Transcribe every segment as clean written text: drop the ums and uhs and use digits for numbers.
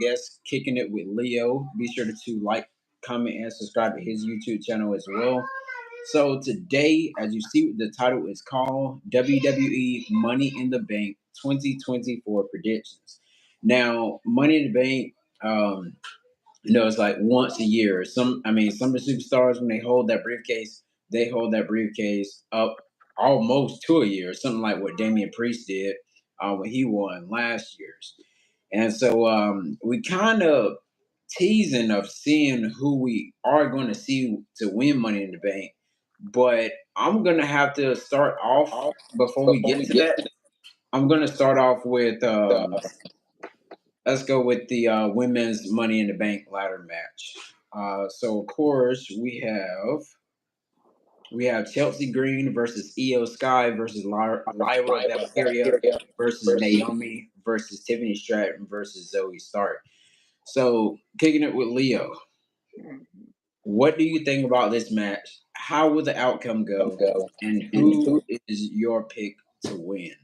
guest, Kicking It with Leo. Be sure to like, comment, and subscribe to his YouTube channel as well. So today, as you see, the title is called WWE Money in the Bank 2024 Predictions. Now, Money in the Bank, it's like once a year. Some of the superstars when they hold that briefcase, they hold that briefcase up almost to a year, something like what Damian Priest did when he won last year's. And so we kind of teasing of seeing who we are going to see to win Money in the Bank. But I'm going to have to start off before we get to that. I'm going to start off with let's go with the women's Money in the Bank ladder match. So of course we have Chelsea Green versus Io Sky versus Lyra Valkyria versus Naomi versus Tiffany Stratton versus Zoe Stark. So kicking it with Leo, what do you think about this match? How will the outcome go? And who is your pick to win?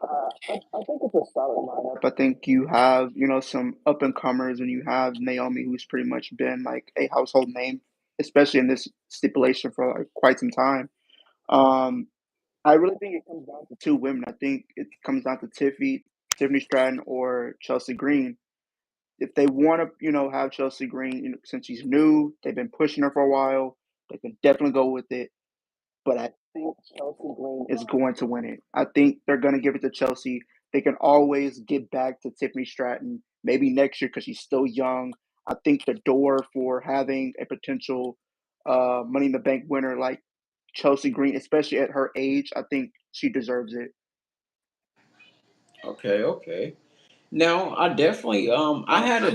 I think it's a solid lineup. I think you have, some up and comers, and you have Naomi, who's pretty much been like a household name, especially in this stipulation for like quite some time. Um, I really think it comes down to two women. I think it comes down to Tiffany Stratton or Chelsea Green. If they want to, have Chelsea Green, since she's new, they've been pushing her for a while. They can definitely go with it. But I think Chelsea Green is going to win it. I think they're going to give it to Chelsea. They can always get back to Tiffany Stratton, maybe next year because she's still young. I think the door for having a potential Money in the Bank winner like Chelsea Green, especially at her age, I think she deserves it. Okay, okay. Now I definitely I had a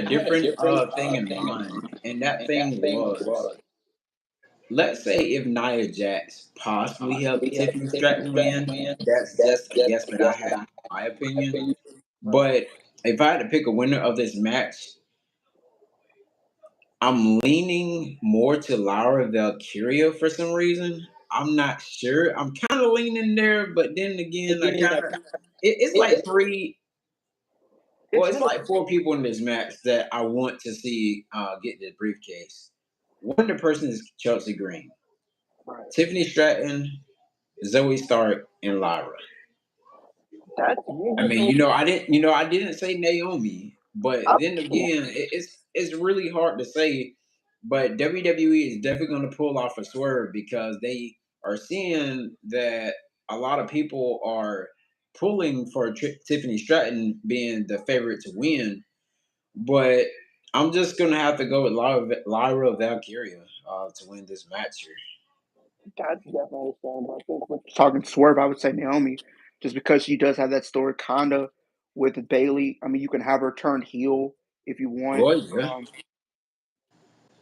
different thing in mind, and that thing was, let's say if Nia Jax possibly helped Tiffany Stratton win. That's just a guess that I have, in my opinion. But if I had to pick a winner of this match, I'm leaning more to Laura Valkyria for some reason. I'm not sure. I'm kind of leaning there, but then again, it's like three. Well, it's like four people in this match that I want to see get this briefcase. One of the persons is Chelsea Green, Right. Tiffany Stratton, Zoe Stark, and Lyra. That's I mean, I didn't say Naomi, but then again, it's really hard to say. But WWE is definitely going to pull off a swerve because they are seeing that a lot of people are pulling for Tiffany Stratton being the favorite to win. But I'm just gonna have to go with Lyra Valkyria to win this match here. That's definitely understandable. I think with talking swerve, I would say Naomi, just because she does have that story kinda with Bailey. I mean, you can have her turn heel if you want. Well, yeah.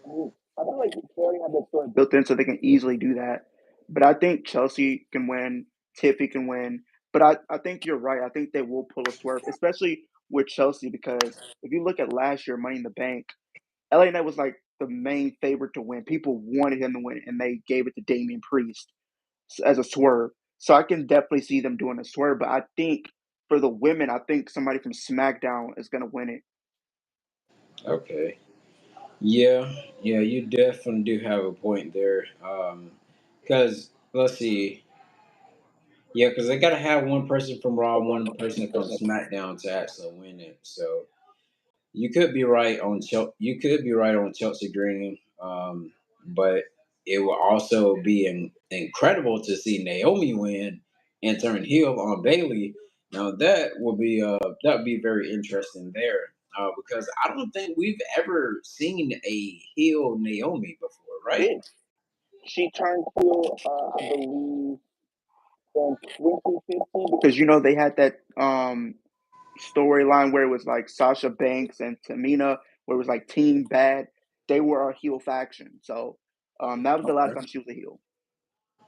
I feel like they already have that story built in, so they can easily do that. But I think Chelsea can win, Tiffy can win. But I think you're right. I think they will pull a swerve, especially with Chelsea, because if you look at last year, Money in the Bank, LA Knight was like the main favorite to win. People wanted him to win, and they gave it to Damian Priest as a swerve. So I can definitely see them doing a swerve. But I think for the women, I think somebody from SmackDown is going to win it. Okay. Yeah, yeah, you definitely do have a point there. Because let's see, yeah, because they gotta have one person from Raw, one person from SmackDown to actually win it. So you could be right on Chelsea Green, but it will also be incredible to see Naomi win and turn heel on Bailey. Now that would be very interesting there, because I don't think we've ever seen a heel Naomi before, right? She turned heel, I believe, in 2015 because they had that storyline where it was like Sasha Banks and Tamina, where it was like Team Bad. They were a heel faction, so that was the last Okay, time she was a heel.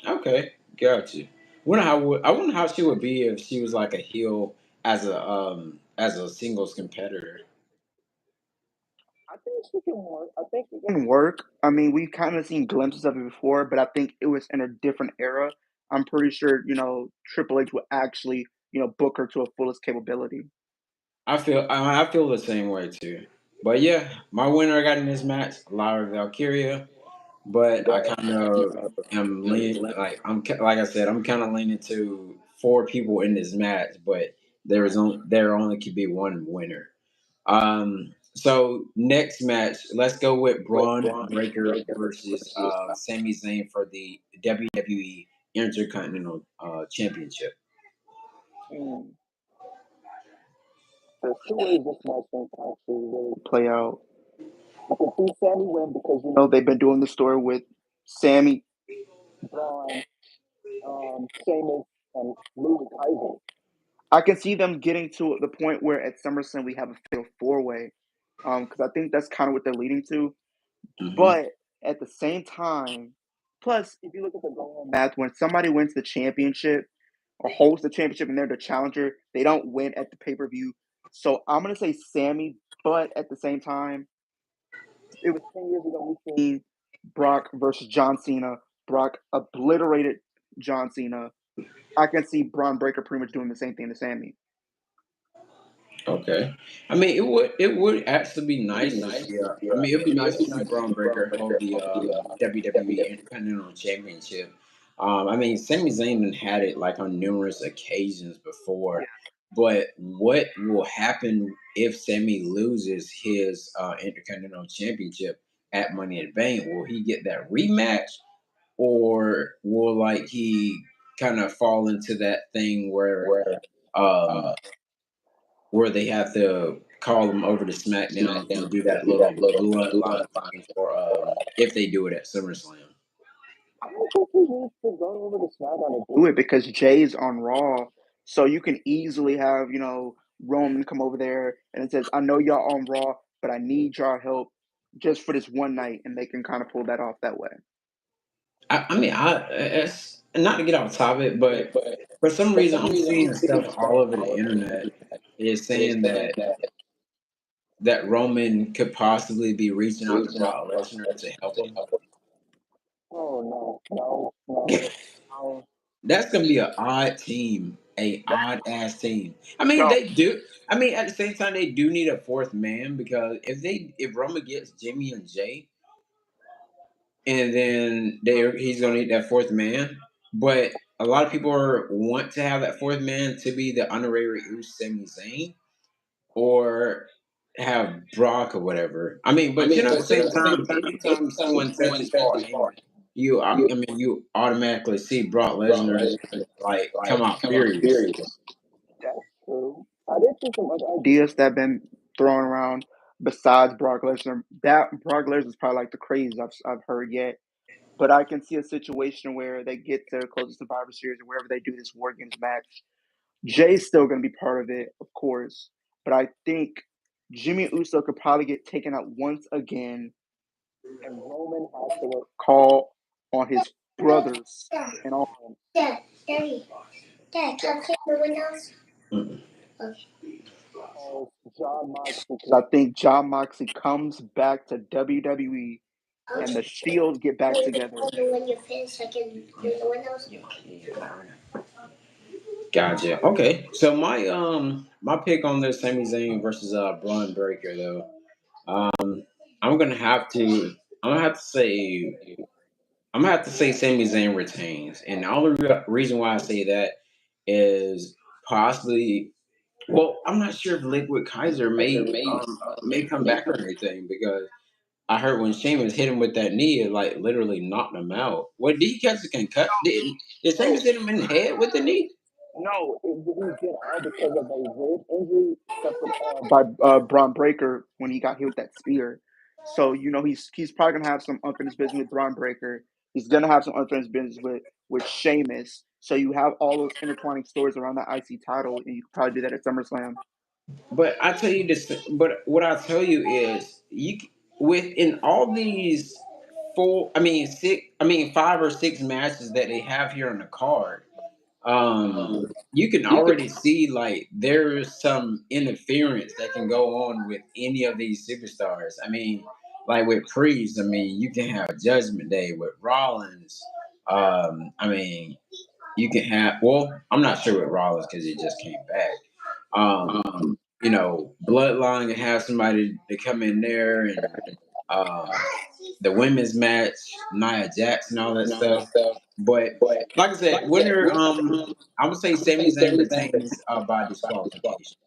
okay, got you. I wonder how she would be if she was like a heel as a singles competitor. I think she can work. I think it can work. I mean, we've kind of seen glimpses of it before, but I think it was in a different era. I'm pretty sure Triple H would actually book her to a fullest capability. I feel the same way too. But yeah, my winner I got in this match, Lyra Valkyria. But I kind of am leaning like I said, I'm kind of leaning to four people in this match, but there only could be one winner. So next match, let's go with Braun Breaker versus Sami Zayn for the WWE Intercontinental Championship. Mm. There's two ways this match can actually really play out. You can see Sammy win because they've been doing the story with Sammy, Braun, Sheamus, and Louis Kaiser. I can see them getting to the point where at SummerSlam we have a fatal four-way, because I think that's kind of what they're leading to. Hmm. But at the same time, plus if you look at the going math, when somebody wins the championship or holds the championship and they're the challenger, they don't win at the pay-per-view. So I'm gonna say Sammy, but at the same time, it was 10 years ago we seen Brock versus John Cena. Brock obliterated John Cena. I can see Braun Breaker pretty much doing the same thing to Sammy. Okay. I mean, it would actually be nice to see. I mean, it'd be nice to see Braun Breaker hold the WWE Intercontinental Championship. I mean, Sami Zayn had it like on numerous occasions before, but what will happen if Sami loses his Intercontinental Championship at Money in the Bank? Will he get that rematch, or will like he kind of fall into that thing um, where they have to call them over to SmackDown to do that little bloodline thing for if they do it at SummerSlam. I don't think he needs to go over to SmackDown to do it because Jay's on Raw, so you can easily have Roman come over there and it says, "I know y'all on Raw, but I need y'all help just for this one night," and they can kind of pull that off that way. I mean, it's not to get off topic, but for some reason, I'm seeing stuff all over the internet is saying that Roman could possibly be reaching out to Brock Lesnar to help him. Oh no. That's gonna be an odd team, a odd ass team. I mean, No, they do. I mean, at the same time, they do need a fourth man because if Roman gets Jimmy and Jay, and then he's gonna need that fourth man. But a lot of people want to have that fourth man to be the honorary Uce Sami Zayn or have Brock or whatever. I mean, but at the same time, anytime someone touches Paul Heyman, I mean, you automatically see Brock Lesnar like come out furious. that's true. I did see some other ideas that have been thrown around besides Brock Lesnar. That Brock Lesnar is probably like the craziest I've heard yet. But I can see a situation where they get their closest Survivor Series or wherever they do this War Games match. Jay's still going to be part of it, of course. But I think Jimmy Uso could probably get taken out once again, and Roman has to call on his brothers and on Mm. John Moxley. Because I think John Moxley comes back to WWE and the Shield get back together. Gotcha. Okay, so my pick on this Sami Zayn versus Braun Breaker though. I'm gonna have to I'm gonna have to say Sami Zayn retains, and the only reason why I say that is possibly, well, I'm not sure if Liquid Kaiser may come back or anything because I heard when Sheamus hit him with that knee, it like literally knocked him out. What did he catch a concussion? Did Sheamus hit him in the head with the knee? No, it didn't get out because of a rib injury suffered by Braun Breaker when he got hit with that spear. So he's probably gonna have some unfinished business with Braun Breaker. He's gonna have some unfinished business with Sheamus. So you have all those intertwining stories around the IC title, and you could probably do that at SummerSlam. But I tell you this. But what I tell you is, within all these five or six matches that they have here on the card, you can already see like there's some interference that can go on with any of these superstars. I mean, like with Priest, I mean, you can have Judgment Day with Rollins. I mean, you can have. Well, I'm not sure with Rollins because he just came back. Um, Bloodline and have somebody to come in there and uh, the women's match, Nia Jax and all that stuff. But like I said, winner, I would say Sami Zayn retains by disqualification.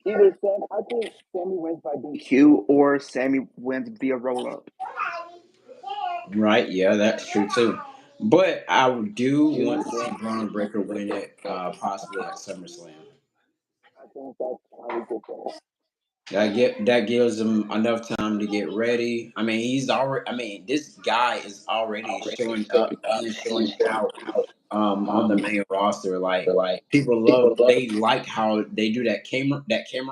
Either Sam, I think Sammy wins by DQ or Sammy wins via roll up. Right? Yeah, that's true too. But I do want to see Braun Breaker win it, possibly at SummerSlam. I think that's how we get there. That gives him enough time to get ready. I mean, he's already. I mean, this guy is already showing up and showing out on the main roster. Like people love, they like how they do that camera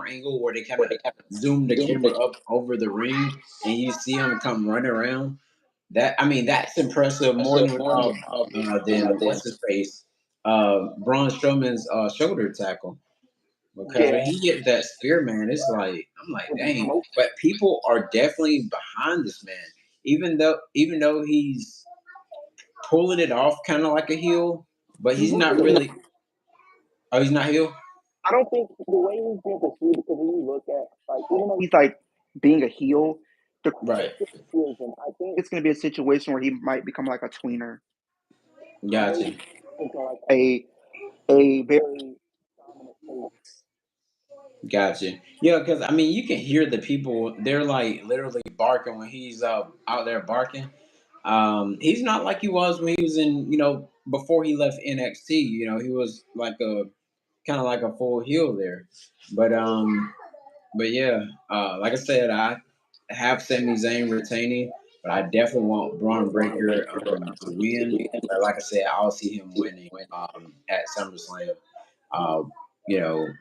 angle where they kind of zoom the camera up over the ring and you see him come running around. That I mean, that's impressive more than what's his face, Braun Strowman's shoulder tackle. Because when he gets that spear, man, it's like I'm like, dang. But people are definitely behind this man, even though he's pulling it off kind of like a heel, but he's not really. Oh, he's not heel. I don't think the way he's being perceived, because when you look at, like, even though he's like being a heel, the Right. I think it's going to be a situation where he might become like a tweener. Gotcha. Into like a very dominant face. Gotcha. Yeah, because I mean, you can hear the people. They're like literally barking when he's out there barking. He's not like he was when he was in, before he left NXT. He was like a kind of like a full heel there. But yeah, like I said, I have Sami Zayn retaining, but I definitely want Braun Breaker to win. But like I said, I'll see him winning at SummerSlam. Uh,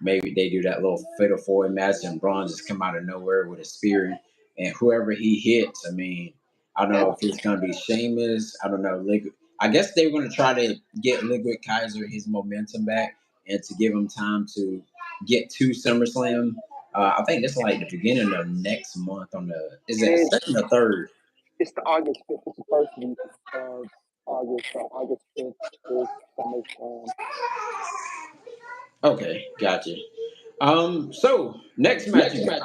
maybe they do that little fatal four match and Braun just come out of nowhere with a spear, and whoever he hits, I mean, I don't know if it's gonna be Sheamus. I don't know. I guess they're gonna try to get Liquid Kaiser his momentum back and to give him time to get to SummerSlam. I think it's like the beginning of next month is it second or third? It's the August 5th. It's the first week of August. So August 5th is SummerSlam. Okay, gotcha. So next match, you guys.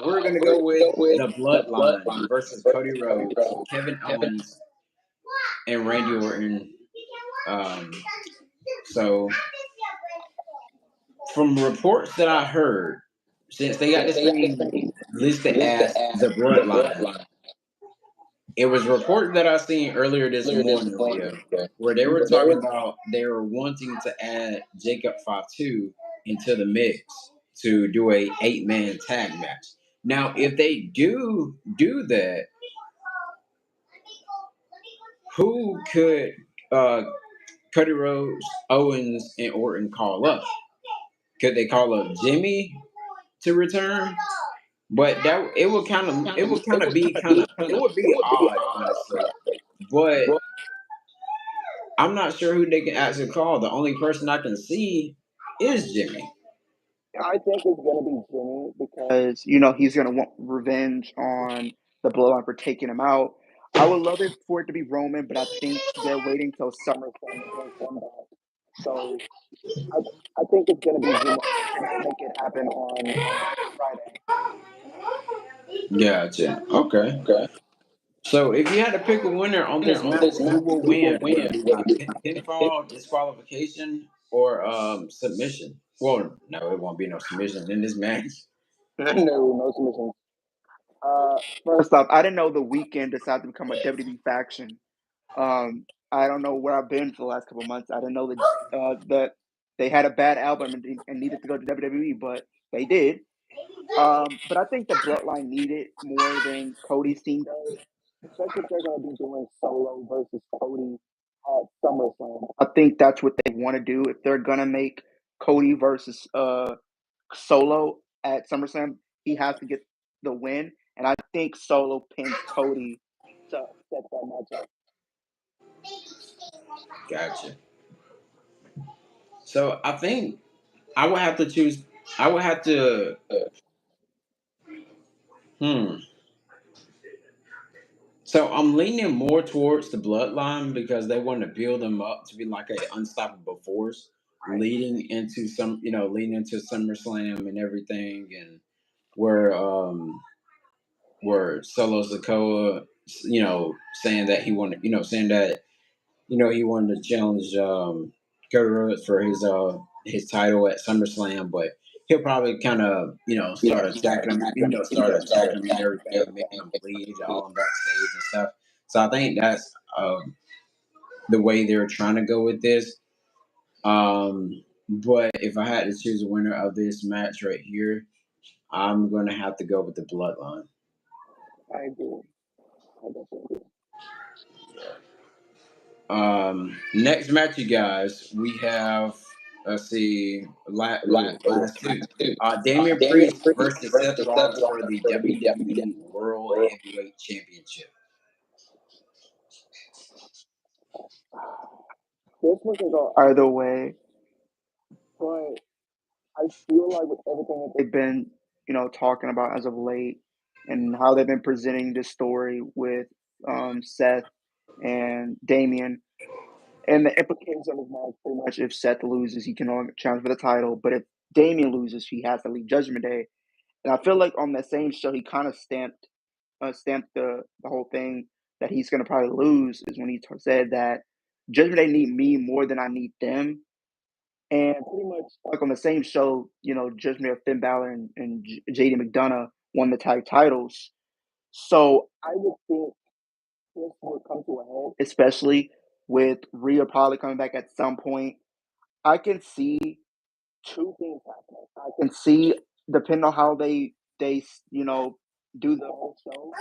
We're gonna go with the Bloodline versus Cody Rhodes, Kevin Owens, and Randy Orton. Um, so from reports that I heard, since they got this thing listed as the Bloodline, it was reported that I seen earlier this morning, Leo, where they were talking about they were wanting to add Jacob Fatu into the mix to do a 8-man tag match. Now, if they do that, who could uh, Cody Rhodes, Owens, and Orton call up? Could they call up Jimmy to return? But that it would be odd, honestly. But I'm not sure who they can actually call. The only person I can see is Jimmy. I think it's gonna be Jimmy because he's gonna want revenge on the Bloodline for taking him out. I would love it for it to be Roman, but I think they're waiting till SummerSlam to bring him back. So I think it's gonna be Jimmy. They might make it happen on Friday. Gotcha. Okay. So if you had to pick a winner on this match, who will win? Would it be by pinfall, disqualification, or submission? Well, no, it won't be no submission in this match. No submissions. First off, I didn't know The Weeknd decided to become a WWE faction. I don't know where I've been for the last couple of months. I didn't know that they had a bad album and needed to go to WWE, but they did. But I think the Bloodline need it more than Cody's team does, especially if they're going to be doing Solo versus Cody at SummerSlam. I think that's what they want to do. If they're going to make Cody versus Solo at SummerSlam, he has to get the win, and I think Solo pins Cody to set that match up. Gotcha. So I think I would have to choose. I would have to. Hmm. So I'm leaning more towards the Bloodline because they want to build them up to be like an unstoppable force. leading into SummerSlam and everything, and where Solo Sikoa, saying that he wanted, saying that he wanted to challenge Cody Rhodes for his title at SummerSlam, but he'll probably kind of start attacking him, and everything, making him bleed all on backstage and stuff. So I think that's the way they're trying to go with this. But if I had to choose a winner of this match right here, I'm gonna have to go with the Bloodline. I agree. I definitely agree. Next match, you guys, we have, let's see, last two. Damian Priest versus Seth Rollins for the WWE World Heavyweight Championship. This one can go either way, but I feel like with everything that they've been, talking about as of late, and how they've been presenting this story with Seth and Damian, and the implications of his match, pretty much if Seth loses, he can only challenge for the title, but if Damian loses, he has to leave Judgment Day. And I feel like on that same show, he kind of stamped the whole thing that he's going to probably lose, is when he said that Judgment Day need me more than I need them. And pretty much like on the same show, Judgment Day of Finn Balor and JD McDonough won the tag titles. So I would think this would come to a head, especially with Rhea probably coming back at some point. I can see two things happening. I can see, depending on how they do the whole show,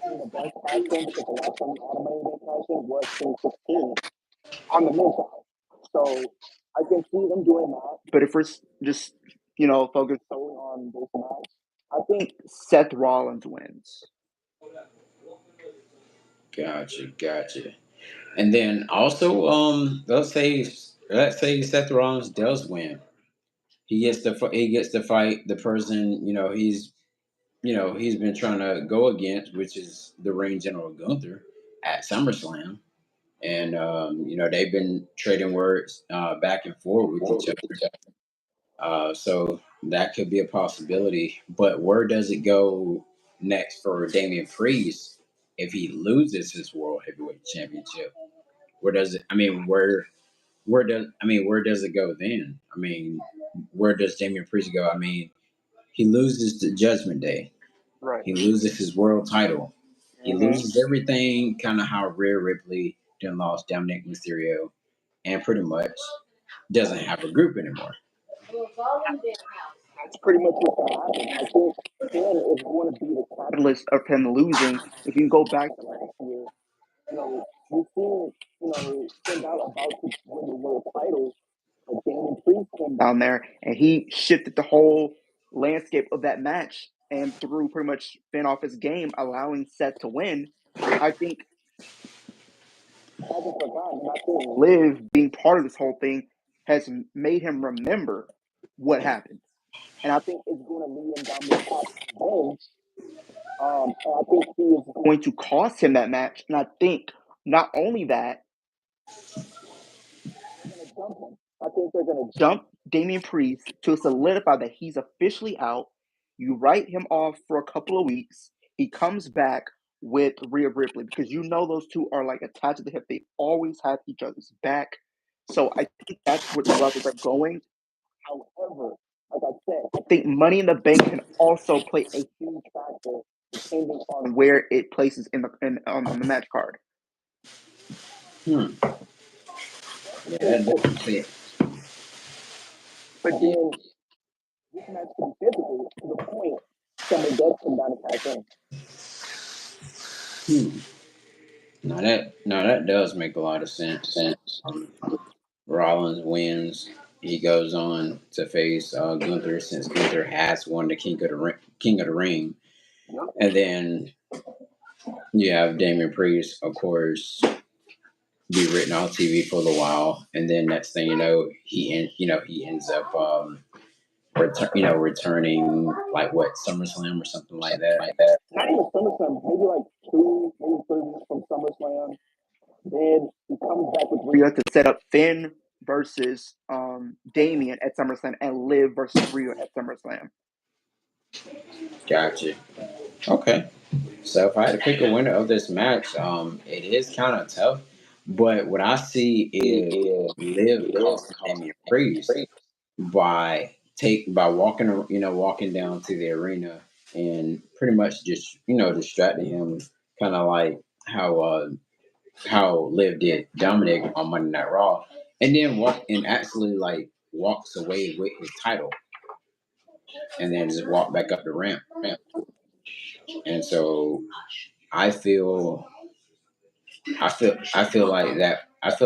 the best passion, because the last time we had a Money in the Bank passion was 2016 on the men's side. So I can see them doing that. But if we're just focused solely on this match, I think Seth Rollins wins. Gotcha. And then also, let's say Seth Rollins does win. He gets to fight the person he's been trying to go against, which is the Reign General Gunther at SummerSlam. And they've been trading words back and forth with each other. So that could be a possibility. But where does it go next for Damian Priest if he loses his World Heavyweight Championship? Where does it? I mean, where does it go then? I mean, where does Damian Priest go? I mean, he loses the Judgment Day. Right. He loses his world title. He loses everything, kind of how Rhea Ripley then lost Dominic Mysterio, and pretty much doesn't have a group anymore. That's pretty much what's going to happen. I think Finn is going to be the catalyst of him losing. If you go back to last year, we've seen, Finn Balor about to win the world title, but Damian Priest came down there and he shifted the whole landscape of that match and threw pretty much Finn off his game, allowing Seth to win. I think hasn't forgotten. And I think Liv being part of this whole thing has made him remember what happened. And I think it's going to lead him down the path of revenge. And I think he is going to cost him that match. And I think not only that, they're going to jump him. I think they're going to jump Damian Priest to solidify that he's officially out. You write him off for a couple of weeks. He comes back with Rhea Ripley, because those two are like attached to the hip. They always have each other's back. So I think that's where the route they're going. However, like I said, I think Money in the Bank can also play a huge factor depending on where it places on the match card. Yeah, definitely. But then this match can be physical to the point somebody does come down and pass in. Now that does make a lot of sense. Rollins wins. He goes on to face Gunther, since Gunther has won the King of the Ring. And then you have Damian Priest, of course, be written on TV for a little while, and then next thing you know, he ends up returning, like what, SummerSlam or something like that. Not even SummerSlam, maybe like 2, maybe 3 weeks from SummerSlam. Then he comes back with Rhea to set up Finn versus Damian at SummerSlam and Liv versus Rhea at SummerSlam. Gotcha. Okay. So if I had to pick a winner of this match, it is kind of tough. But what I see is Liv costing Damian Priest by walking down to the arena and pretty much just distracting him, kind of like how Liv did Dominic on Monday Night Raw, and then actually like walks away with his title, and then just walk back up the ramp. And so I feel I feel like that That's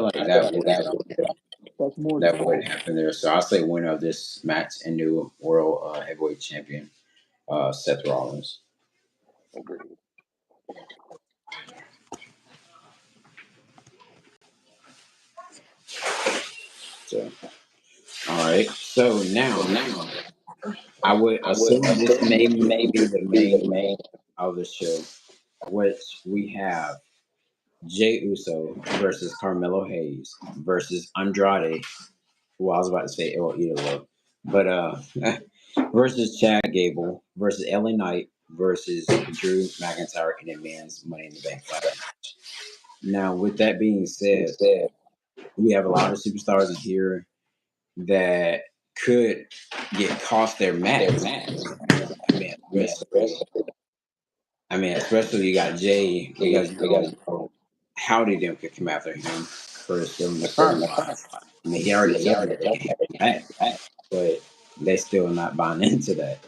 more would happen there. So I'll say winner of this match and new world heavyweight champion, Seth Rollins. agreed. So all right. So now I would assume this may be the main of the show, which we have Jey Uso versus Carmelo Hayes versus Andrade, who I was about to say El Idolo, but versus Chad Gable versus LA Knight versus Drew McIntyre in a man's Money in the Bank ladder match. Now, with that being said, we have a lot of superstars in here that could get cost their match. Especially you got Jay because Howdy them could come after him for stealing the car spot. I mean, he already told them that they can't get back, but they still not buying into that.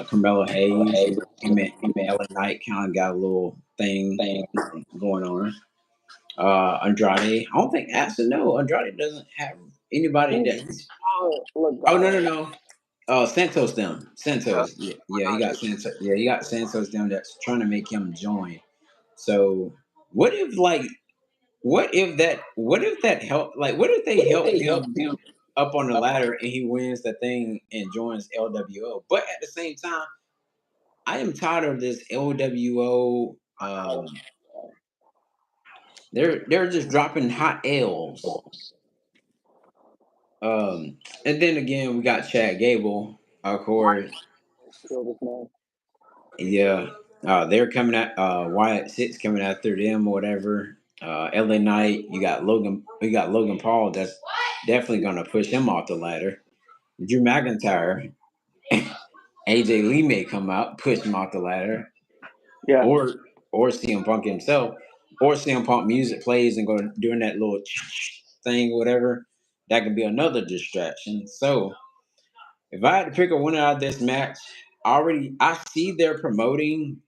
Carmelo Hayes, him and LA Knight kind of got a little thing going on. Andrade, I don't think Andrade doesn't have anybody that. Oh no. Santos them. Santos. Yeah, he got Santos. Yeah, he got Santos them that's trying to make him join. So what if that help what if they help him up on the ladder and he wins the thing and joins LWO? But at the same time, I am tired of this LWO. They're just dropping hot L's. And then again, we got Chad Gable, of course. Yeah, they're coming at Wyatt Six coming after them or whatever. LA Knight, you got Logan Paul. That's definitely gonna push him off the ladder. Drew McIntyre, AJ Lee may come out, push him off the ladder, Yeah. or CM Punk himself, or CM Punk music plays and go doing that little thing, whatever. That could be another distraction. So if I had to pick a winner out of this match, I see they're promoting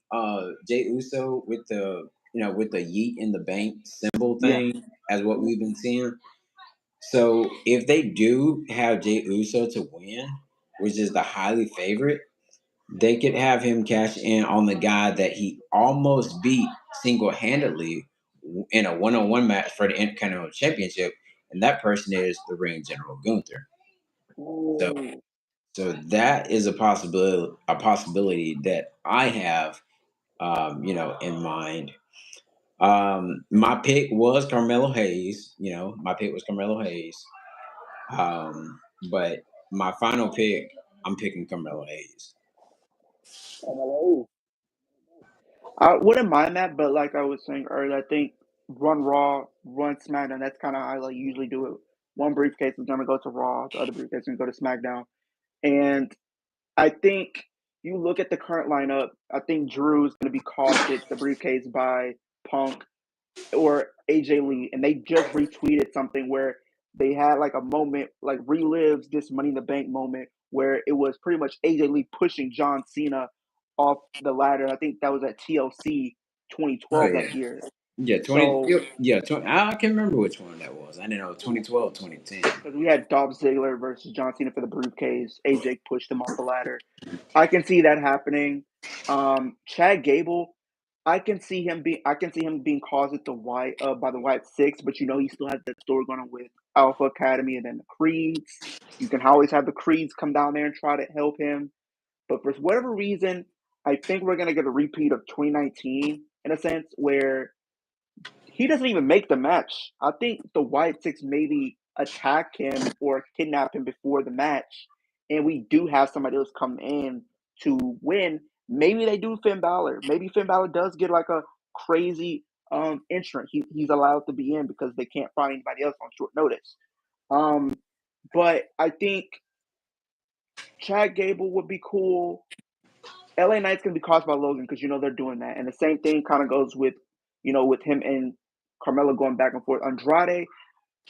Jey Uso with the Yeet in the Bank symbol thing as what we've been seeing. So if they do have Jey Uso to win, which is the highly favorite, they could have him cash in on the guy that he almost beat single handedly in a 1-on-1 match for the Intercontinental Championship, and that person is the Ring General Gunther. So that is a possibility that I have, in mind. My pick was Carmelo Hayes. But my final pick, I'm picking Carmelo Hayes. I wouldn't mind that, but like I was saying earlier, I think run Raw, run SmackDown. That's kind of how I usually do it. One briefcase is going to go to Raw, the other briefcase is going to go to SmackDown. And I think you look at the current lineup, I think Drew is going to be costed the briefcase by Punk or AJ Lee. And they just retweeted something where they had like a moment, like relives this Money in the Bank moment where it was pretty much AJ Lee pushing John Cena off the ladder. I think that was at TLC 2012 that year. Yeah, 20. So, I can't remember which one that was. I didn't know 2012, 2010. because we had Dolph Ziggler versus John Cena for the briefcase. AJ pushed him off the ladder. I can see that happening. Chad Gable, I can see him being caused at the White by the White Six, but he still has that story going on with Alpha Academy and then the Creeds. You can always have the Creeds come down there and try to help him. But for whatever reason, I think we're gonna get a repeat of 2019 in a sense where he doesn't even make the match. I think the White Six maybe attack him or kidnap him before the match, and we do have somebody else come in to win, maybe they do Finn Balor. Maybe Finn Balor does get like a crazy entrant. He's allowed to be in because they can't find anybody else on short notice. But I think Chad Gable would be cool. LA Knight's gonna be caused by Logan because they're doing that, and the same thing kind of goes with with him and Carmelo going back and forth. Andrade,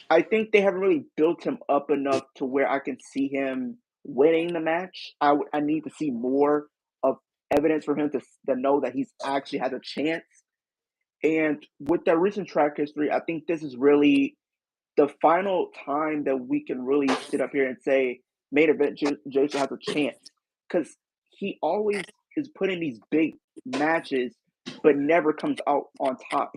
I think they haven't really built him up enough to where I can see him winning the match. I need to see more of evidence for him to know that he's actually has a chance. And with their recent track history, I think this is really the final time that we can really sit up here and say main event Jason has a chance, because he always is putting these big matches but never comes out on top.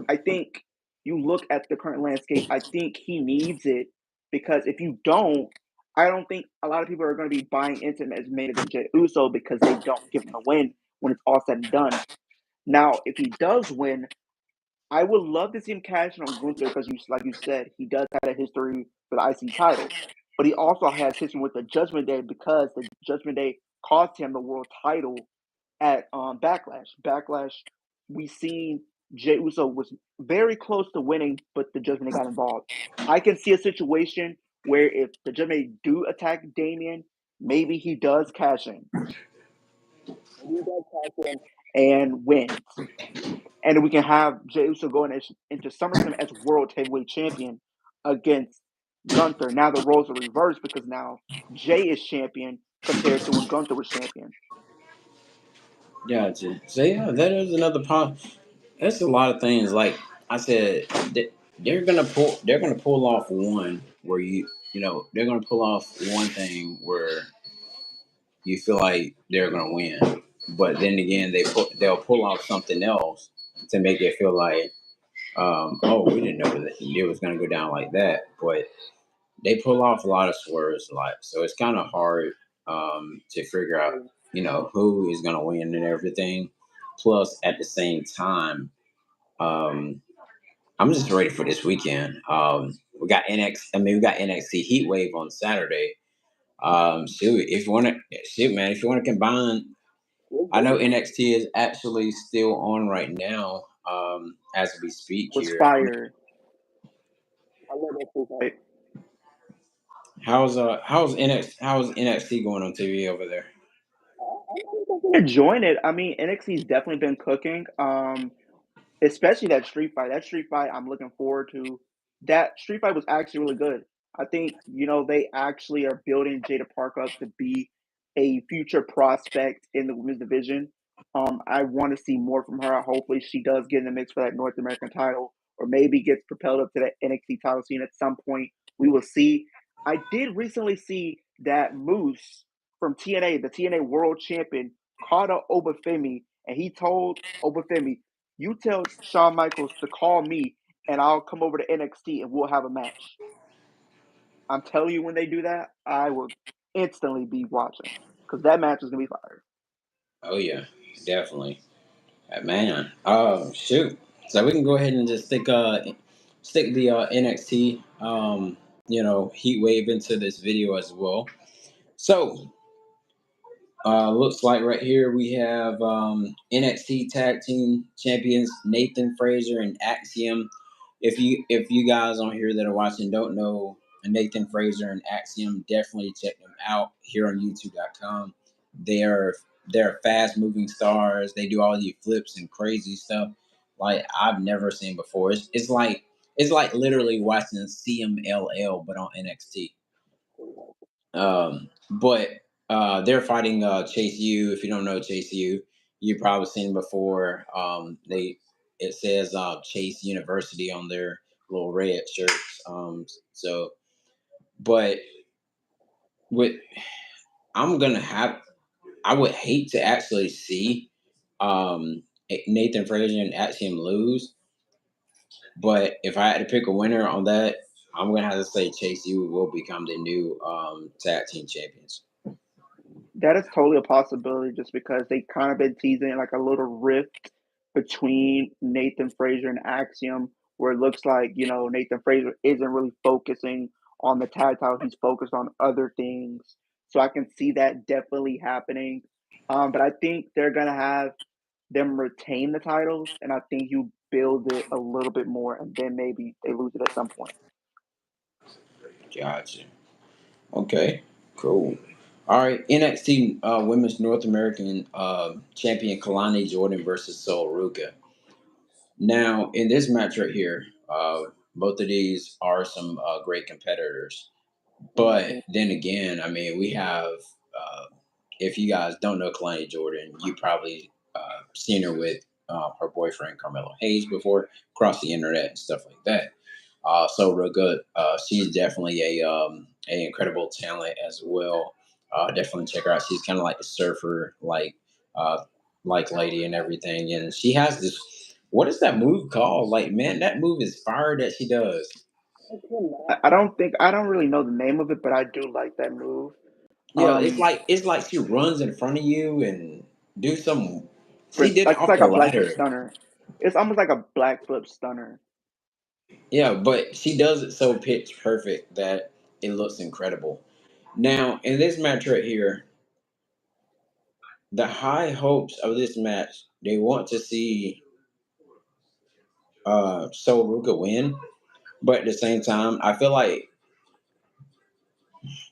I think you look at the current landscape, I think he needs it, because if you don't, I don't think a lot of people are going to be buying into him as main event Jey Uso because they don't give him the win when it's all said and done. Now, if he does win, I would love to see him cash in on Gunther because, like you said, he does have a history for the IC title, but he also has history with the Judgment Day because the Judgment Day cost him the world title at Backlash. Backlash, we seen Jey Uso was very close to winning, but the Judgment Day got involved. I can see a situation where if the Judgment Day do attack Damian, maybe he does cash in. Maybe he does cash in and wins. And we can have Jey Uso going into SummerSlam as World Heavyweight Champion against Gunther. Now the roles are reversed because now Jey is champion compared to when Gunther was champion. Gotcha. So yeah, that is another part. That's a lot of things. Like I said, they're gonna pull off one where they're gonna pull off one thing where you feel like they're gonna win, but then again they'll pull off something else to make it feel like oh, we didn't know that it was gonna go down like that, but they pull off a lot of swerves a lot, so it's kind of hard to figure out who is gonna win and everything. Plus, at the same time, I'm just ready for this weekend. We got we got NXT Heat Wave on Saturday. Shoot, if you want to, shoot, man, if you want to combine, I know NXT is actually still on right now, as we speak Was here. fire. I love that fight. How's NXT going on TV over there? I'm enjoying it. I mean, NXT's definitely been cooking. Especially that street fight. That street fight I'm looking forward to. That street fight was actually really good. I think, they actually are building Jada Park up to be a future prospect in the women's division. I want to see more from her. Hopefully she does get in the mix for that North American title or maybe gets propelled up to that NXT title scene at some point. We will see. I did recently see that Moose from TNA, the TNA World Champion, called out Obafemi, and he told Obafemi, you tell Shawn Michaels to call me and I'll come over to NXT and we'll have a match. I'm telling you, when they do that, I will instantly be watching because that match is going to be fire. Oh yeah, definitely, man. Shoot. So we can go ahead and just stick the NXT Heat Wave into this video as well. So looks like right here we have NXT Tag Team Champions Nathan Frazer and Axiom. If you guys on here that are watching don't know Nathan Frazer and Axiom, definitely check them out here on YouTube.com. They're fast moving stars. They do all these flips and crazy stuff like I've never seen before. It's like literally watching CMLL but on NXT. But they're fighting Chase U. If you don't know Chase U, you've probably seen him before. It says Chase University on their little red shirts. But with I'm gonna have I would hate to actually see Nathan Frazier and Axiom lose. But if I had to pick a winner on that, I'm gonna have to say Chase U will become the new tag team champions. That is totally a possibility just because they kind of been teasing like a little rift between Nathan Frazier and Axiom where it looks like, Nathan Fraser isn't really focusing on the tag title. He's focused on other things. So I can see that definitely happening. But I think they're gonna have them retain the titles, and I think you build it a little bit more, and then maybe they lose it at some point. Gotcha. Okay. Cool. All right. NXT Women's North American Champion Kalani Jordan versus Sol Ruka. Now, in this match right here, both of these are some great competitors. But then again, I mean, we have, if you guys don't know Kalani Jordan, you probably seen her with her boyfriend Carmelo Hayes before across the internet and stuff like that. So real good. She's definitely a incredible talent as well. Definitely check her out. She's kind of like a surfer, uh, like lady and everything. And she has this. What is that move called? Like, man, that move is fire that she does. I don't really know the name of it, but I do like that move. Yeah, Um, it's like she runs in front of you and do some. She it's did it like it's off like the a black flip ladder. stunner. It's almost like a black flip stunner. Yeah, but she does it so pitch perfect that it looks incredible. Now, in this match right here, the high hopes of this match, they want to see Sol Ruka win, but at the same time, I feel like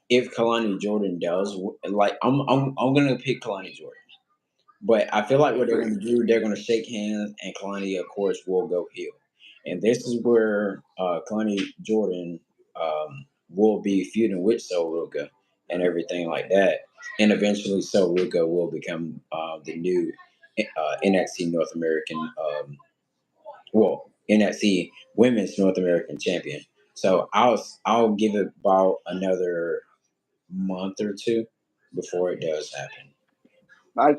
if Kalani Jordan does, like I'm gonna pick Kalani Jordan. But I feel like what they're Agree. going to do, they're going to shake hands, and Kalani, of course, will go heel. And this is where Kalani Jordan will be feuding with Sol Ruka and everything like that. And eventually, Sol Ruka will become the new NXT North American, NXT Women's North American Champion. So I'll give it about another month or two before it does happen. I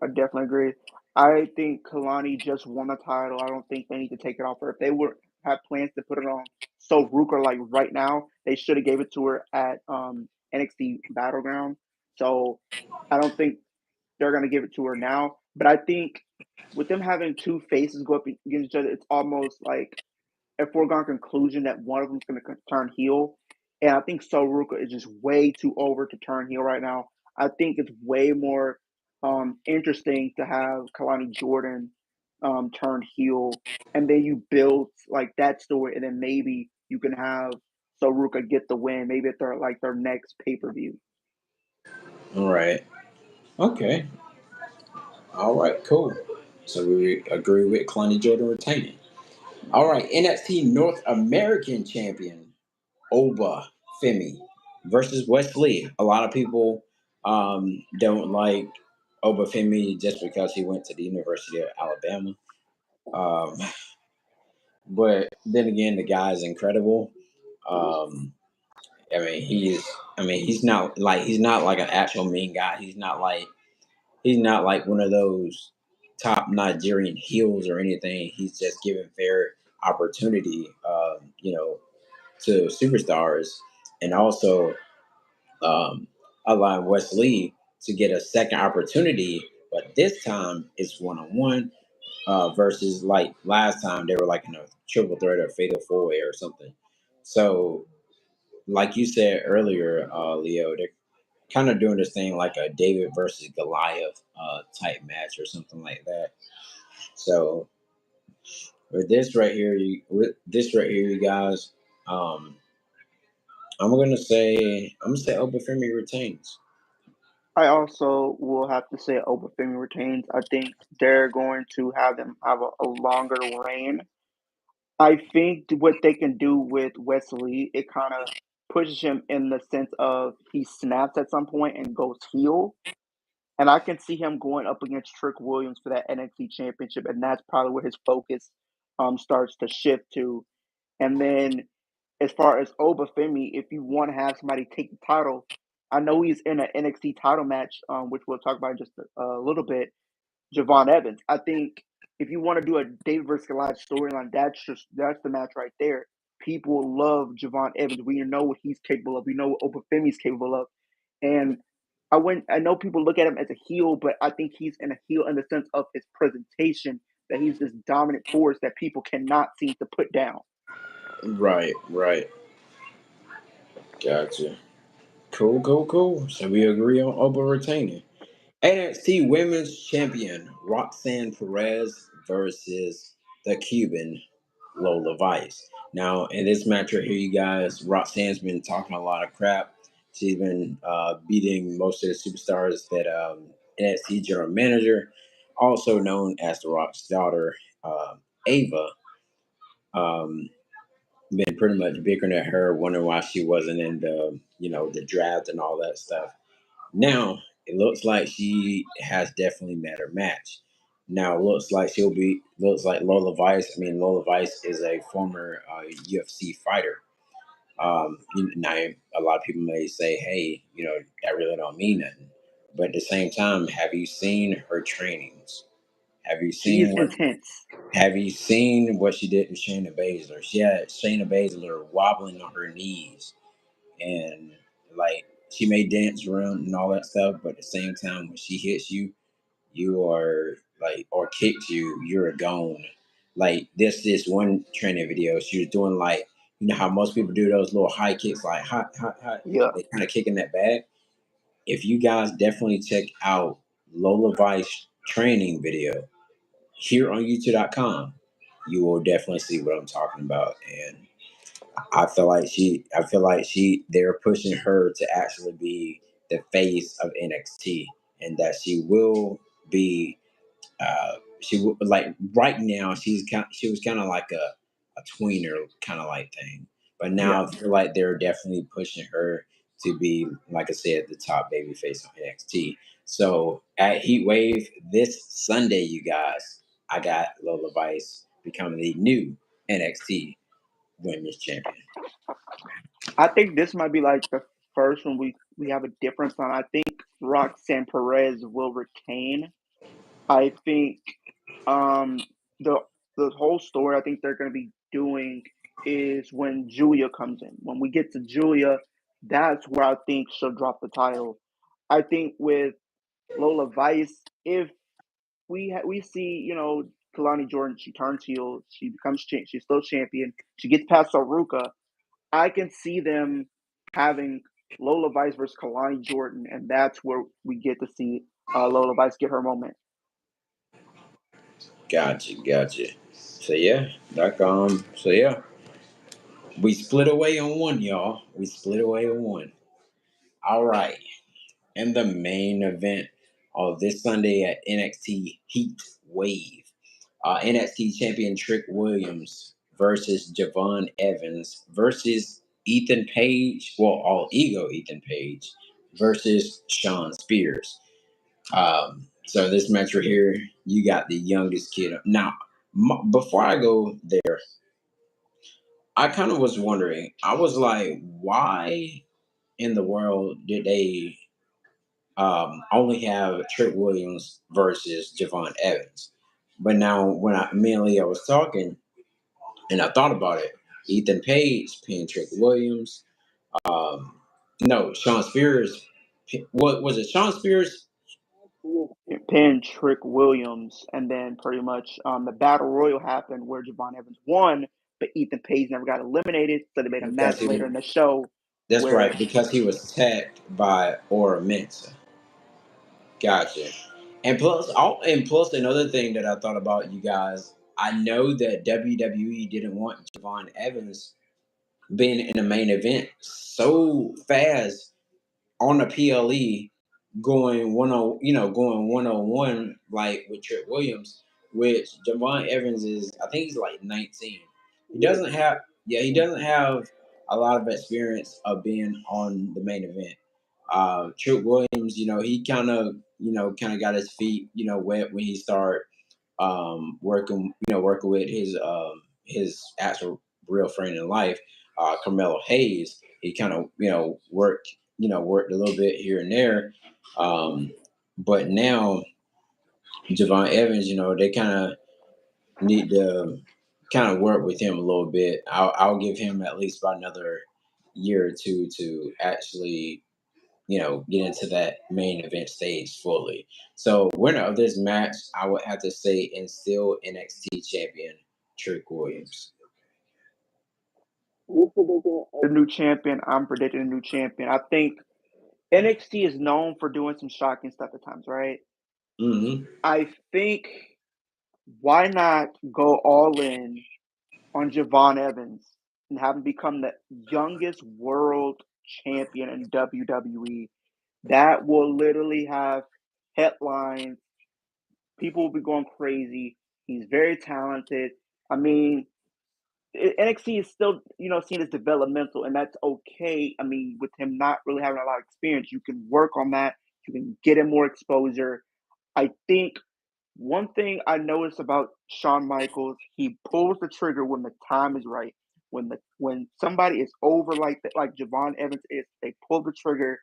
definitely agree. I think Kalani just won the title. I don't think they need to take it off her. If they were have plans to put it on So Ruka like right now, they should have gave it to her at NXT Battleground. So I don't think they're gonna give it to her now. But I think with them having two faces go up against each other, it's almost like a foregone conclusion that one of them's going to turn heel. And I think Soruka is just way too over to turn heel right now. I think it's way more interesting to have Kalani Jordan turn heel, and then you build like that story, and then maybe you can have Soruka get the win, maybe at their next pay per view. All right. Okay. All right, cool. So we agree with Kalani Jordan retaining. All right, NXT North American Champion Oba Femi versus Wesley. A lot of people don't like Oba Femi just because he went to the University of Alabama. Um, but then again, the guy is incredible. Um, I mean, he's not like an actual mean guy. He's not like one of those top Nigerian heels or anything. He's just giving fair opportunity, to superstars, and also allowing Wes Lee to get a second opportunity. But this time it's one on one versus like last time they were like in a triple threat or fatal four way or something. So, like you said earlier, Leo, they're kind of doing this thing like a David versus Goliath type match or something like that. So with this right here, you guys, um, I'm gonna say Obafemi retains. I also will have to say Obafemi retains. I think they're going to have them have a longer reign. I think what they can do with Wesley, it kind of pushes him in the sense of he snaps at some point and goes heel. And I can see him going up against Trick Williams for that NXT championship, and that's probably where his focus starts to shift to. And then as far as Obafemi, if you want to have somebody take the title, I know he's in an NXT title match, which we'll talk about in just a little bit. Javon Evans. I think if you want to do a David versus Goliath storyline, that's the match right there. People love Javon Evans. We know what he's capable of. We know what Obafemi's capable of. And I know people look at him as a heel, but I think he's in a heel in the sense of his presentation that he's this dominant force that people cannot seem to put down. Right, right. Gotcha. Cool, cool, cool. So we agree on Oprah retaining. NXT Women's Champion Roxanne Perez versus the Cuban Lola Vice. Now, in this match right here, you guys, Roxanne's been talking a lot of crap. She's been beating most of the superstars that NXT general manager, also known as The Rock's daughter, Ava, um, been pretty much bickering at her, wondering why she wasn't in the draft and all that stuff. Now it looks like she has definitely met her match. Now it looks like looks like Lola Vice. I mean, Lola Vice is a former UFC fighter. Now a lot of people may say, "Hey, that really don't mean nothing." But at the same time, have you seen her trainings? Have you She seen is what intense. Have you seen what she did to Shayna Baszler? She had Shayna Baszler wobbling on her knees, and like she may dance around and all that stuff, but at the same time, when she hits you, you are like, or kicks you, you're gone. Like this one training video, she was doing like, how most people do those little high kicks, like hot, hot, hot. Yeah. They kind of kicking that bag. If you guys definitely check out Lola Vice training video here on YouTube.com, you will definitely see what I'm talking about. And I feel like they're pushing her to actually be the face of NXT, and that she will be. Like right now, she was kind of like a tweener kind of like thing, but Yeah. now I feel like they're definitely pushing her to be, like I said, the top baby face on NXT. So at Heat Wave this Sunday, you guys, I got Lola Vice becoming the new NXT Women's Champion. I think this might be like the first one we have a difference on. I think Roxanne Perez will retain. I think um the the whole story I think they're gonna be doing is when Julia comes in. When we get to Julia, that's where I think she'll drop the title. I think with Lola Vice, if we see, Kalani Jordan, she turns heel, she becomes she's still champion, she gets past Saruka. I can see them having Lola Vice versus Kalani Jordan, and that's where we get to see Lola Vice get her moment. Gotcha, gotcha. So yeah, we split away on one, y'all. We split away on one. All right. And the main event of this Sunday at NXT Heat Wave. NXT champion Trick Williams versus Javon Evans versus Ethan Page. Well, all ego Ethan Page versus Sean Spears. So this match right here, you got the youngest kid. Now, before I go there, I kind of was wondering. I was like, why in the world did they only have Trick Williams versus Javon Evans? But now, when me and Leah was talking, and I thought about it, Ethan Page pinned Trick Williams. Um, no, Sean Spears. What was it? Sean Spears. Pin Trick Williams, and then pretty much the battle royal happened where Javon Evans won, but Ethan Page never got eliminated, so they made a Because match he, later in the show that's right, where because he was tagged by Aura Mensa. Gotcha. And plus another thing that I thought about, you guys, I know that WWE didn't want Javon Evans being in the main event so fast on the PLE, going 1-on-1 like with Trick Williams, which Javon Evans is, I think he's like 19. He doesn't have a lot of experience of being on the main event. Trick Williams, he kind of got his feet, wet when he started working with his actual real friend in life, Carmelo Hayes. He kind of worked a little bit here and there, but now Javon Evans, they kind of need to kind of work with him a little bit. I'll give him at least about another year or two to actually get into that main event stage fully. So winner of this match, I would have to say, and still NXT champion Trick Williams. You're predicting a new champion. I'm predicting a new champion. I think NXT is known for doing some shocking stuff at times, right? Hmm. I think why not go all in on Javon Evans and have him become the youngest world champion in WWE? That will literally have headlines. People will be going crazy. He's very talented. I mean, NXT is still, seen as developmental, and that's okay. I mean, with him not really having a lot of experience, you can work on that. You can get him more exposure. I think one thing I noticed about Shawn Michaels, he pulls the trigger when the time is right. When somebody is over like that, like Javon Evans is, they pull the trigger,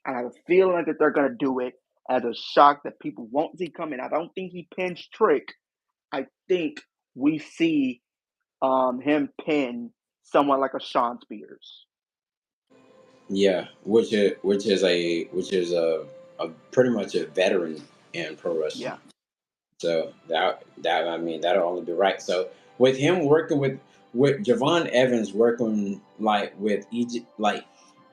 and I have a feeling that they're gonna do it as a shock that people won't see coming. I don't think he pins Trick. I think we see him pin someone like a Shawn Spears. Yeah, which is a pretty much a veteran in pro wrestling. Yeah. So that I mean that'll only be right. So with him working with Javon Evans working like with Egypt, like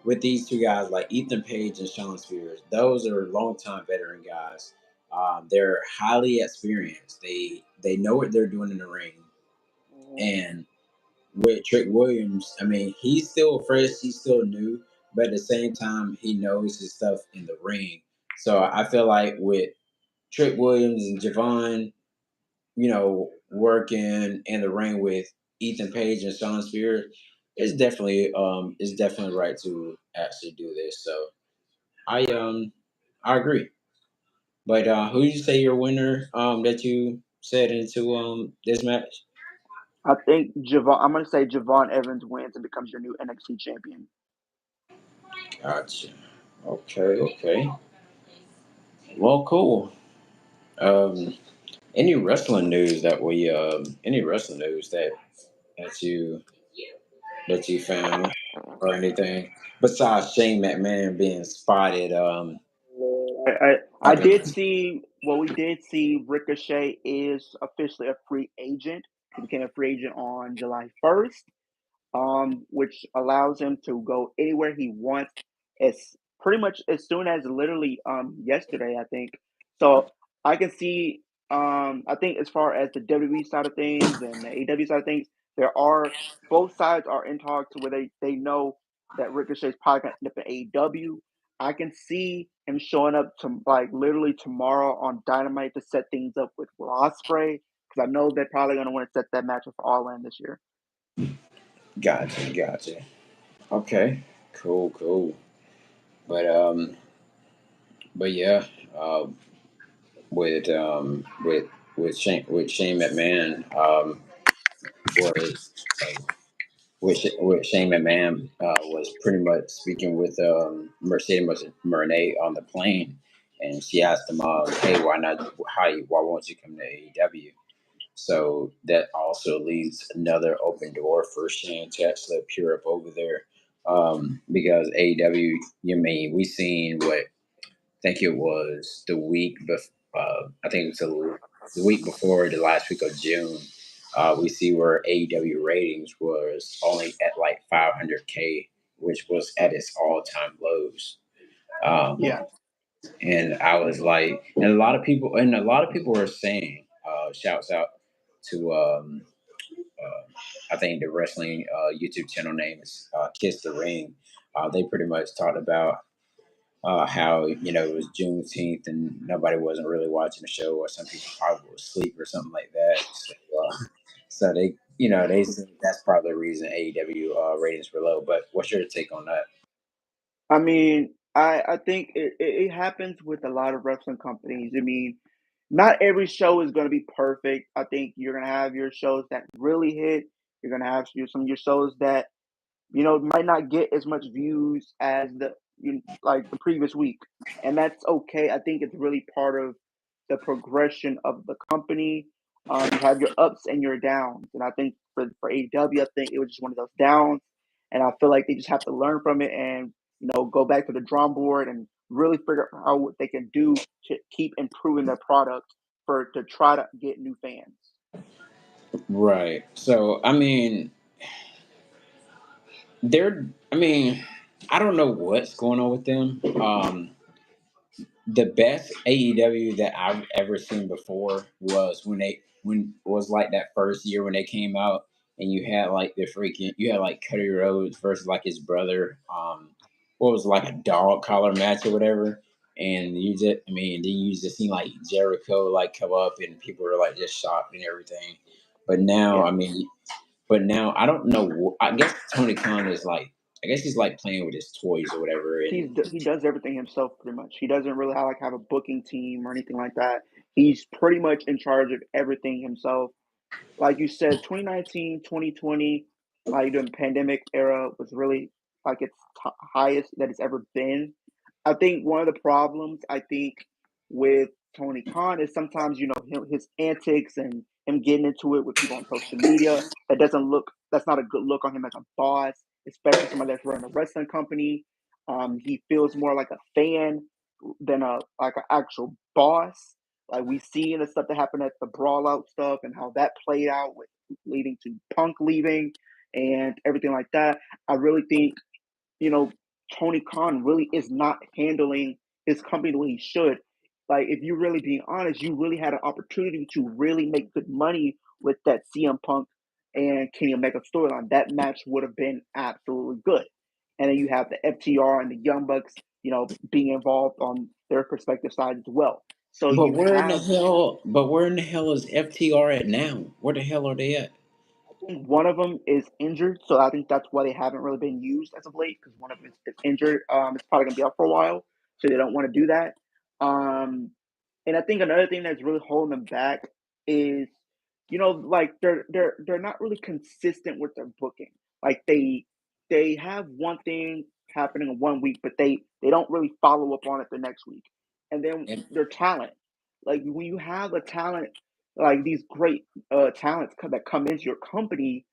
with these two guys like Ethan Page and Shawn Spears, those are longtime veteran guys. They're highly experienced. They know what they're doing in the ring. And with Trick Williams, I mean he's still fresh, he's still new, but at the same time he knows his stuff in the ring. So I feel like with Trick Williams and Javon, working in the ring with Ethan Page and Shawn Spears, it's definitely right to actually do this. So I agree. But who did you say your winner that you said into this match? I think Javon. I'm gonna say Javon Evans wins and becomes your new NXT champion. Gotcha. Okay, okay. Well, cool. Um, any wrestling news that you that you found or anything besides Shane McMahon being spotted I up in did see. Well, we did see Ricochet is officially a free agent. He became a free agent on July 1st, which allows him to go anywhere he wants. It's pretty much as soon as literally yesterday, I think. So I can see. I think as far as the WWE side of things and the AEW side of things, there are both sides are in talks where they know that Ricochet is probably going to end up in AEW. I can see him showing up to like literally tomorrow on Dynamite to set things up with Will Ospreay because I know they're probably going to want to set that match up for All In this year. Gotcha. Okay, cool, cool. But yeah, uh, with Shane McMahon was with Shane McMahon was pretty much speaking with Mercedes Moné on the plane, and she asked him, "Hey, why not? Why won't you come to AEW?" So that also leaves another open door for Shane to actually appear up over there. Because AEW, you mean we seen what I think it was the week before. I think it was the week before the last week of June. We see where AEW ratings was only at like 500K, which was at its all-time lows. Um, Yeah. and I was like, and a lot of people were saying, shouts out to I think the wrestling YouTube channel name is Kiss the Ring. They pretty much talked about how it was Juneteenth and nobody wasn't really watching the show, or some people probably was asleep or something like that. So they they said that's probably the reason AEW ratings were low. But what's your take on that? I mean, I think it happens with a lot of wrestling companies. I mean, not every show is going to be perfect. I think you're going to have your shows that really hit. You're going to have some of your shows that might not get as much views as like the previous week, and that's okay. I think it's really part of the progression of the company. You have your ups and your downs, and I think for AEW, I think it was just one of those downs, and I feel like they just have to learn from it and go back to the drawing board and really figure out what they can do to keep improving their product to try to get new fans. Right. So I mean, they're. I mean, I don't know what's going on with them. The best AEW that I've ever seen before was when was like that first year when they came out and you had like Cody Rhodes versus like his brother, what was it, like a dog collar match or whatever. And then you just seen like Jericho like come up and people were like just shocked and everything. But now, Yeah. but now I don't know. I guess Tony Khan is like, I guess he's like playing with his toys or whatever. And He does everything himself pretty much. He doesn't really have a booking team or anything like that. He's pretty much in charge of everything himself. Like you said, 2019, 2020, like during the pandemic era was really like its highest that it's ever been. I think one of the problems I think with Tony Khan is sometimes his antics and him getting into it with people on social media. That's not a good look on him as a boss, especially somebody that's running a wrestling company. He feels more like a fan than a like an actual boss. Like we seen the stuff that happened at the brawl out stuff and how that played out with leading to Punk leaving and everything like that. I really think you know, Tony Khan really is not handling his company the way he should. Like, if you're really being honest, you really had an opportunity to really make good money with that CM Punk and Kenny Omega storyline. That match would have been absolutely good. And then you have the FTR and the Young Bucks, being involved on their perspective side as well. So But you where in the have hell? But where in the hell is FTR at now? Where the hell are they at? one of them is injured, so I think that's why they haven't really been used as of late because one of them is injured. It's probably gonna be out for a while, so they don't want to do that. Um, and I think another thing that's really holding them back is, like they're not really consistent with their booking. Like they have one thing happening in one week, but they don't really follow up on it the next week. And then And, their talent, like when you have a talent like these great talents that come into your company,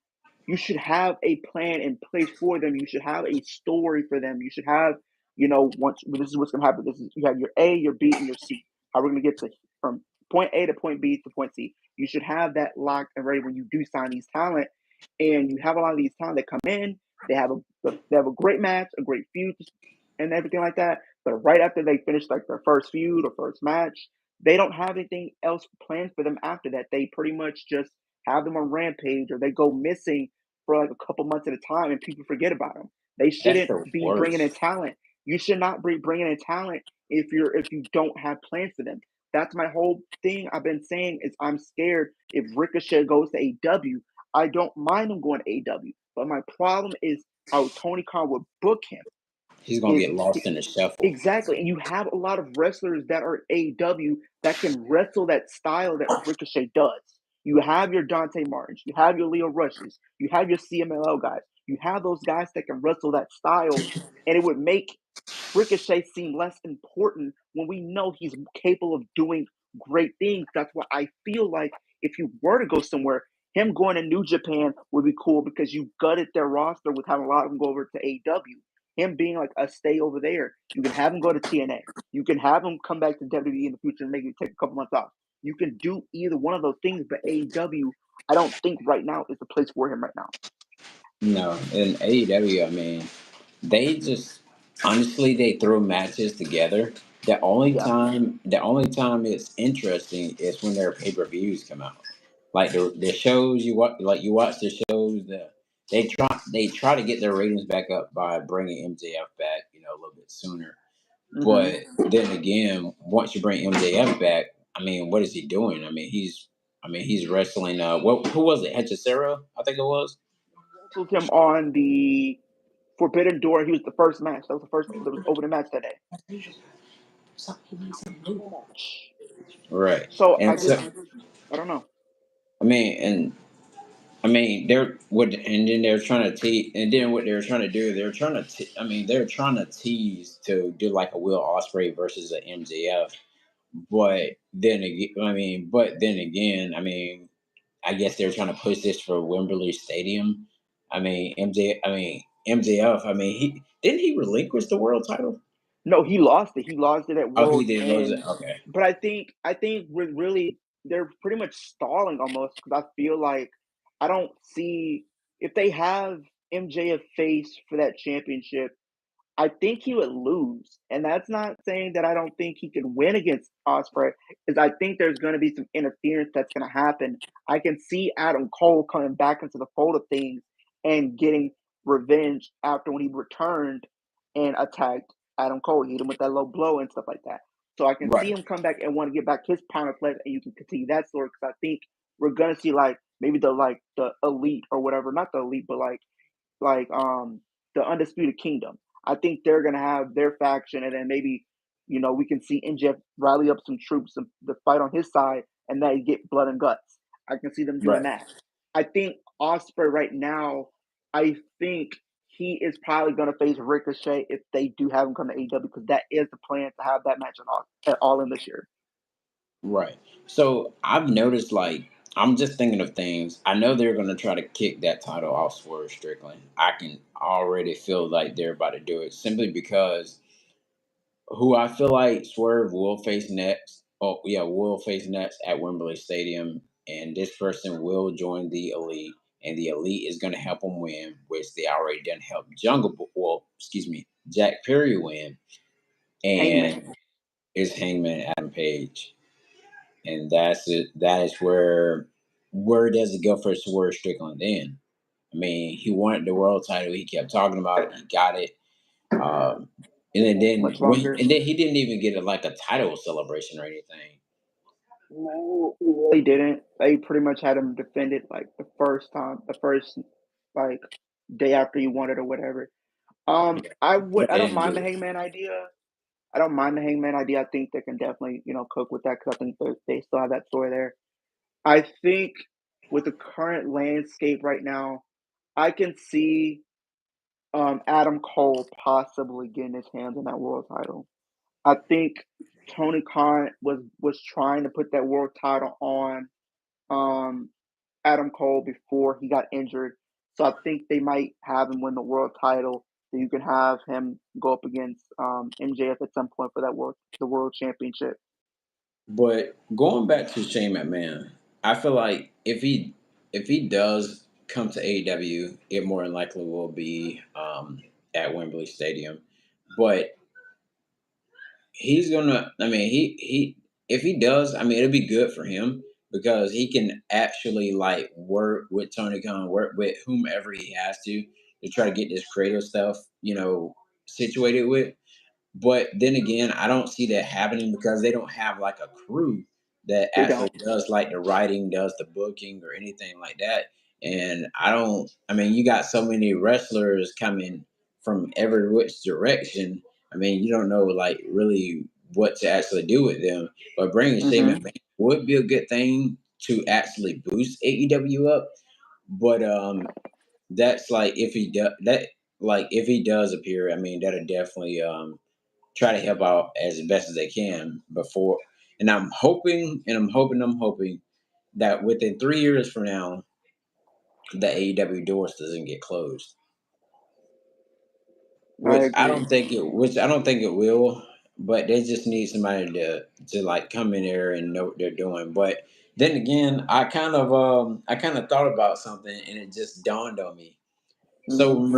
you should have a plan in place for them. You should have a story for them. You should have, once this is what's going to happen. This is you have your A, your B, and your C. How we're going to get to from point A to point B to point C. You should have that locked and ready when you do sign these talent. And you have a lot of these talent that come in. They have a great match, a great feud, and everything like that. But right after they finish like their first feud or first match, they don't have anything else planned for them after that. They pretty much just have them on Rampage or they go missing for like a couple months at a time and people forget about them. They that's shouldn't the be bringing in worst. talent. You should not be bringing in talent if you don't have plans for them. That's my whole thing. I've been saying is I'm scared if Ricochet goes to AEW. I don't mind him going to AEW, but my problem is how Tony Khan would book him. He's gonna Is get lost in the shuffle. Exactly, and you have a lot of wrestlers that are AEW that can wrestle that style that Ricochet does. You have your Dante Martins, you have your Leo Rushes, you have your CMLL guys. You have those guys that can wrestle that style, and it would make Ricochet seem less important when we know he's capable of doing great things. That's why I feel like if you were to go somewhere, him going to New Japan would be cool because you gutted their roster with having a lot of them go over to AEW. Him being like a stay over there, you can have him go to TNA. You can have him come back to WWE in the future and maybe take a couple months off. You can do either one of those things, but AEW, I don't think right now is the place for him right now. No, in AEW, I mean, they just honestly they throw matches together. Yeah. The only time it's interesting is when their pay per views come out. Like the shows you watch the shows. They try to get their ratings back up by bringing MJF back, a little bit sooner. Mm-hmm. But then again, once you bring MJF back, I mean, what is he doing? I mean, he's wrestling. Who was it? Hechicero, I think it was. Wrestled him on the Forbidden Door. He was the first match. That was the first that was opening match that day. That was a cool match. Right. So And so, I don't know. and then they're trying to and then what they're trying to do, they're trying to tease to do like a Will Ospreay versus a MJF. But then again, I guess they're trying to push this for Wembley Stadium. I mean, MJ. I mean, MJF. I mean, he relinquish the world title? No, he lost it. He lost it at Oh, he Worlds, did lose it. and Okay. but I think we're really they're pretty much stalling almost because I feel like I don't see if they have MJF face for that championship. I think he would lose, and that's not saying that I don't think he can win against Osprey. Is I think there's going to be some interference that's going to happen. I can see Adam Cole coming back into the fold of things and getting revenge after when he returned and attacked Adam Cole, hit him with that low blow and stuff like that. So I can see Right. him come back and want to get back his pound of flesh, and you can continue that story because I think we're going to see like maybe the elite or whatever, not the elite, but like the Undisputed Kingdom. I think they're gonna have their faction, and then maybe we can see NJF rally up some troops and the fight on his side, and they get blood and guts. I can see them doing Right. that. I think Osprey right now. I think he is probably going to face Ricochet if they do have him come to AEW because that is the plan to have that match at All In this year. Right. So I've noticed, like, I'm just thinking of things. I know they're going to try to kick that title off Swerve Strickland. I can already feel like they're about to do it simply because who I feel like Swerve will face next. Oh, yeah, will face next at Wembley Stadium. And this person will join the Elite. And the Elite is going to help them win, which they already done help Jack Perry win. And Hangman. is Hangman Adam Page. And that's it. That is where does it go for Swerve Strickland then? I mean, he wanted the world title. He kept talking about it. He got it. Um, Much longer. and then he didn't even get like a title celebration or anything. No, they didn't. They pretty much had him defended like the first like day after he won it or whatever. Yeah, I they don't didn't mind do the it. Hangman idea. I don't mind the Hangman idea. I think they can definitely cook with that because I think they still have that story there. I think with the current landscape right now, I can see Adam Cole possibly getting his hands on that world title. I think Tony Khan was trying to put that world title on um, Adam Cole before he got injured. So I think they might have him win the world title. So you can have him go up against MJF at some point for the world championship. But going back to Shane McMahon, I feel like if he does come to AEW, it more than likely will be at Wembley Stadium. But he's gonna. I mean, he if he does, I mean, it'll be good for him because he can actually like work with Tony Khan, work with whomever he has to try to get this creative stuff, situated with. But then again, I don't see that happening because they don't have like a crew that They actually don't. does like the writing, does the booking, or anything like that. And I don't. I mean, you got so many wrestlers coming from every which direction. I mean, you don't know like really what to actually do with them. But bringing Shane Hmm. McMahon would be a good thing to actually boost AEW up. But that's like if he does that. Like if he does appear, I mean that'll definitely try to help out as best as they can before. And I'm hoping that within 3 years from now, the AEW doors doesn't get closed. I I agree. don't think it will. But they just need somebody to like come in there and know what they're doing. But then again, I kind of thought about something and it just dawned on me. So Hmm.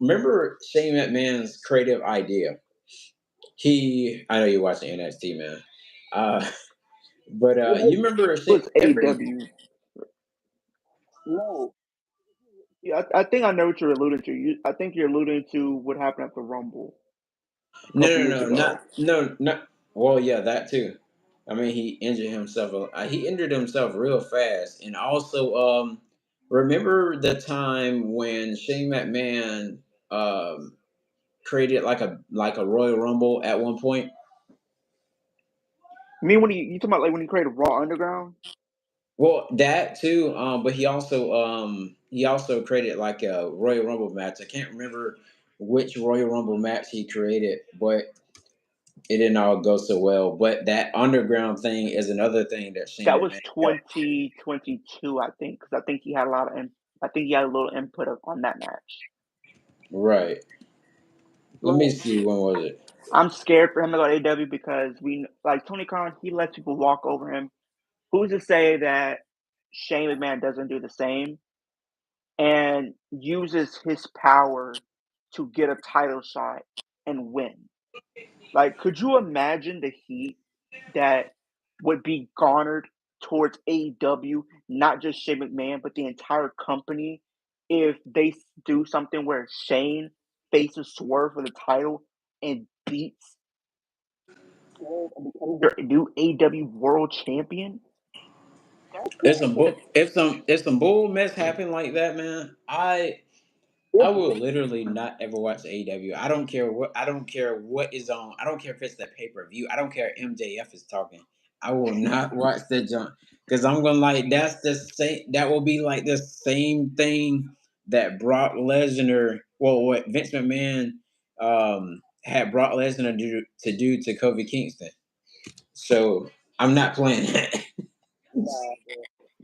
remember Shane McMahon's creative idea. I know you're watching NXT, man. Uh, but you remember Was every AEW? No. Yeah, I think I know what you're alluding to. I think you're alluding to what happened at the Rumble a no couple no years no not ago. no not well yeah that too. I mean he injured himself. He injured himself real fast, and also remember the time when Shane McMahon um created like a Royal Rumble at one point. I mean, when you talking about like when he created Raw Underground? Well, that too, but he also created like a Royal Rumble match. I can't remember which Royal Rumble match he created, but it didn't all go so well. But that underground thing is another thing that Shane That was McMahon helped. 2022, I think, because I think he had a lot of I think he had a little input on that match. Right. Let me see. When was it? I'm scared for him to go to AEW because Tony Khan, he lets people walk over him. Who's to say that Shane McMahon doesn't do the same and uses his power to get a title shot and win? Like, could you imagine the heat that would be garnered towards AEW, not just Shane McMahon, but the entire company, if they do something where Shane faces Swerve for the title and beats Swerve and becomes their new AEW World Champion? If some bull mess happen like that, man, I will literally not ever watch AEW. I don't care what is on. I don't care if it's the pay per view. I don't care if MJF is talking. I will not watch that junk because I'm gonna like that's the same. That will be like the same thing that Brock Lesnar. Well, what Vince McMahon had Brock Lesnar do to Kofi Kingston. So I'm not playing that.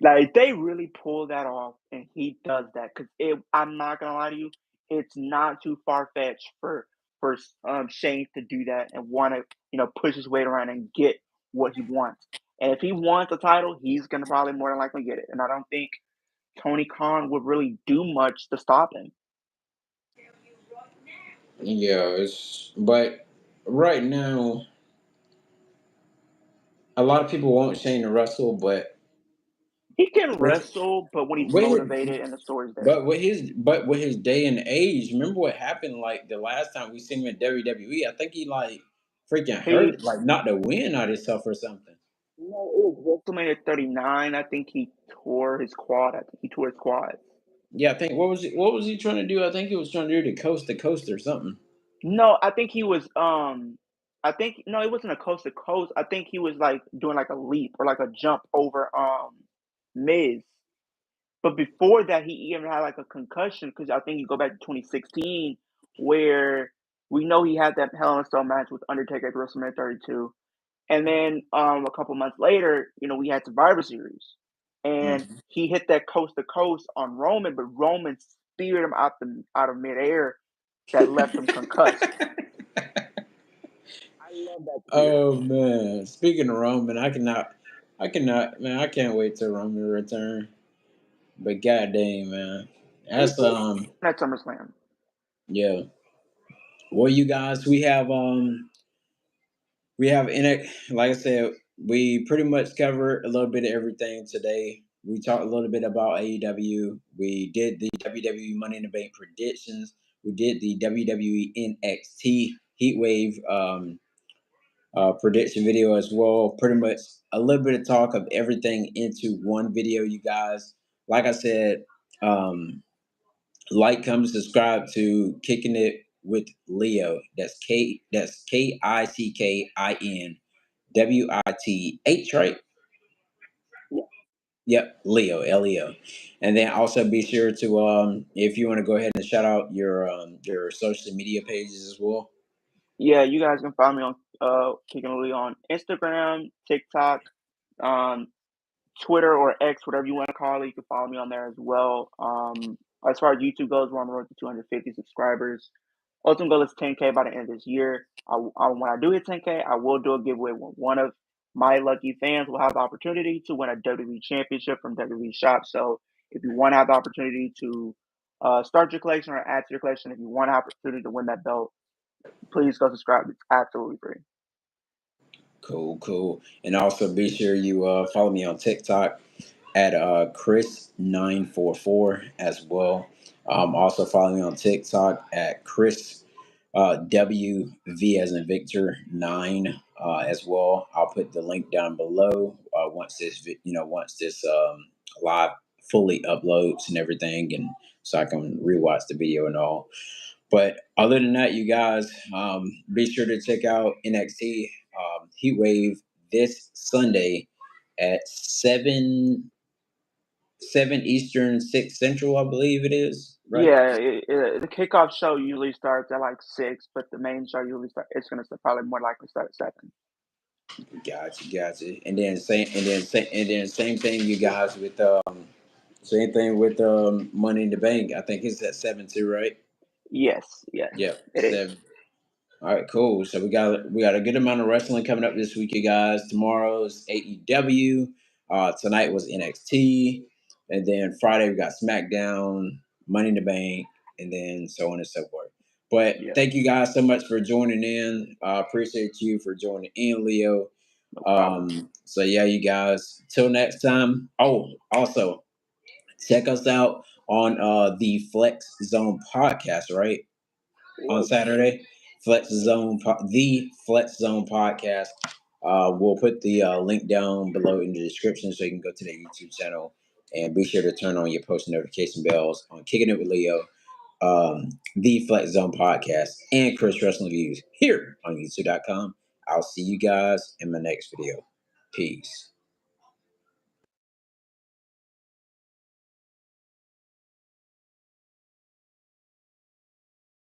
Like, they really pull that off, and he does that because I'm not gonna lie to you, it's not too far fetched for Shane to do that and want to push his weight around and get what he wants. And if he wants a title, he's gonna probably more than likely get it. And I don't think Tony Khan would really do much to stop him. Yeah, but right now a lot of people want Shane to wrestle, but He can with, wrestle, but when he's with motivated and the story's there. but with his day and age, remember what happened like the last time we seen him in WWE? I think he like freaking He hurt, like not the win out himself or something. No, it was WrestleMania 39. I think he tore his quad. I think he tore his quad. Yeah, I think what was he trying to do? I think he was trying to do the coast to coast or something. No, I think he was I think no, it wasn't a coast to coast. I think he was like doing like a leap or like a jump over Miz. But before that he even had like a concussion because I think you go back to 2016 where we know he had that Hell in a Cell match with Undertaker at WrestleMania 32. And then a couple months later, we had Survivor Series. And Mhm. he hit that coast to coast on Roman, but Roman speared him out of midair that left him concussed. I love that spear. Oh man, speaking of Roman, I cannot, man, I can't wait till Roman return. But goddamn, man, that's At SummerSlam. yeah. Well, you guys, we have in it. Like I said, we pretty much covered a little bit of everything today. We talked a little bit about AEW. We did the WWE Money in the Bank predictions. We did the WWE NXT Heatwave prediction video as well. Pretty much a little bit of talk of everything into one video, you guys. Like I said, like, come subscribe to Kicking It with Leo. That's KICKIN WITH, Yeah. Yep, Leo, Leo. And then also be sure to if you want to go ahead and shout out your social media pages as well. Yeah, you guys can find me on Kicking Lee on Instagram, TikTok, um, Twitter or X, whatever you want to call it. You can follow me on there as well. As far as YouTube goes, we're on the road to 250 subscribers. Ultimate goal is 10K by the end of this year. When I do hit 10K, I will do a giveaway when one of my lucky fans will have the opportunity to win a WWE championship from WWE Shop. So if you want to have the opportunity to start your collection or add to your collection, if you want an opportunity to win that belt, please go subscribe. It's absolutely free. Cool. And also be sure you follow me on TikTok at Chris944 as well. Also follow me on TikTok at Chris WV as in Victor 9 as well. I'll put the link down below once this live fully uploads and everything, and so I can rewatch the video and all. But other than that, you guys, be sure to check out NXT Heatwave this Sunday at 7 Eastern, 6 Central, I believe it is, right? Yeah, the kickoff show usually starts at like 6, but the main show usually it's gonna probably more likely start at 7. Gotcha. And then same thing, you guys, with Same thing with Money in the Bank. I think it's at 7-2, right? Yes, Yep, it is. 7. All right, cool. So we got a good amount of wrestling coming up this week, you guys. Tomorrow's AEW. Tonight was NXT, and then Friday we got SmackDown, Money in the Bank, and then so on and so forth. But Yeah, thank you guys so much for joining in. Appreciate you for joining in, Leo. no problem. So yeah, you guys. Till next time. Oh, also check us out on the Flex Zone podcast, right? On Saturday. The Flex Zone podcast. We'll put the link down below in the description so you can go to the YouTube channel and be sure to turn on your post notification bells on Kicking It with Leo, the Flex Zone podcast, and Chris Wrestling Views here on YouTube.com. I'll see you guys in my next video. Peace.